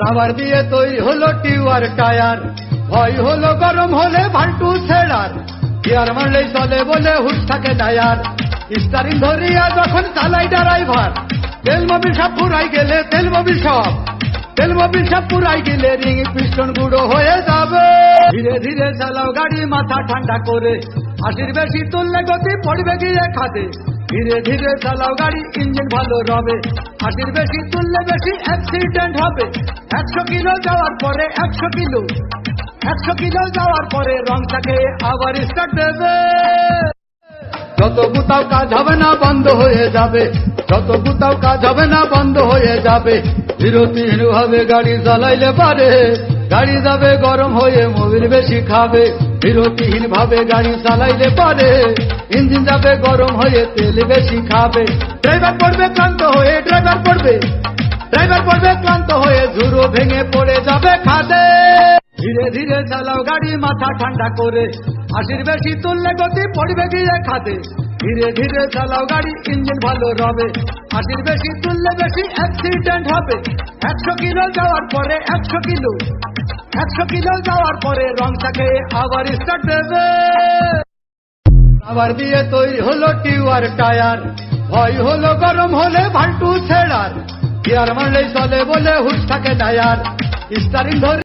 Rubber দিয়ে তৈরি হলো টিউয়ার টায়ার, ভয় হলো গরম হলে ভাল্টু ছেড়ার, গিয়ার মারলেই চলে বলে হুশ থাকে টায়ার, স্টারিং ধরিয়া যখন চালাই ড্রাইভার, তেল মোবিল সব পুরাই গেলে তেল মোবিল সব পুরাই গেলে রিং পিস্টন গুঁড়ো হয়ে যাবে। ধীরে ধীরে চালাও গাড়ি মাথা ঠান্ডা করে, 80 বেশি তুললে গতি পড়বে গিয়ে খাদে। ধীরে ধীরে চালাও গাড়ি ইঞ্জিন ভালো রবে, 80 বেশি তুললে বেশি অ্যাক্সিডেন্ট হবে। 100 কিলো যাওয়ার পরে 100 কিলো যাওয়ার পরে রংটাকে আবার স্টার্ট দেবে। যত কোথাও কাজ হবে না বন্ধ হয়ে যাবে, যত কোথাও কাজ হবে না বন্ধ হয়ে যাবে। বিরতিহীন ভাবে গাড়ি চালাইলে পারে, গাড়ি যাবে গরম হয়ে মোবিল বেশি খাবে। বিরতিহীন ভাবে গাড়ি চালাইলে পারে, ইঞ্জিন যাবে গরম হয়ে তেল বেশি খাবে। ড্রাইভার পড়বে ক্লান্ত হয়ে, ড্রাইভার পড়বে ক্লান্ত হয়ে ঝুড়ো ভেঙে পড়ে যাবে খাদে। ধীরে ধীরে চালাও গাড়ি মাথা ঠান্ডা করে, 80 বেশি তুললে গতি পড়বে গিয়ে খাদে। ধীরে ধীরে চালাও গাড়ি ইঞ্জিন ভালো রবে, 80 বেশি তুললে বেশি অ্যাক্সিডেন্ট হবে। 100 কিলো যাওয়ার পরে 100 কিলো যাওয়ার পরে রংটাকে আবার স্টার্ট দেবে। রাবার দিয়ে তৈরি হলো টিউয়ার টায়ার, ভয় হলো গরম হলে ভাল্টু ছেড়ার, গিয়ার মারলেই চলে বলে হুশ থাকে টায়ার, স্টারিং ধরে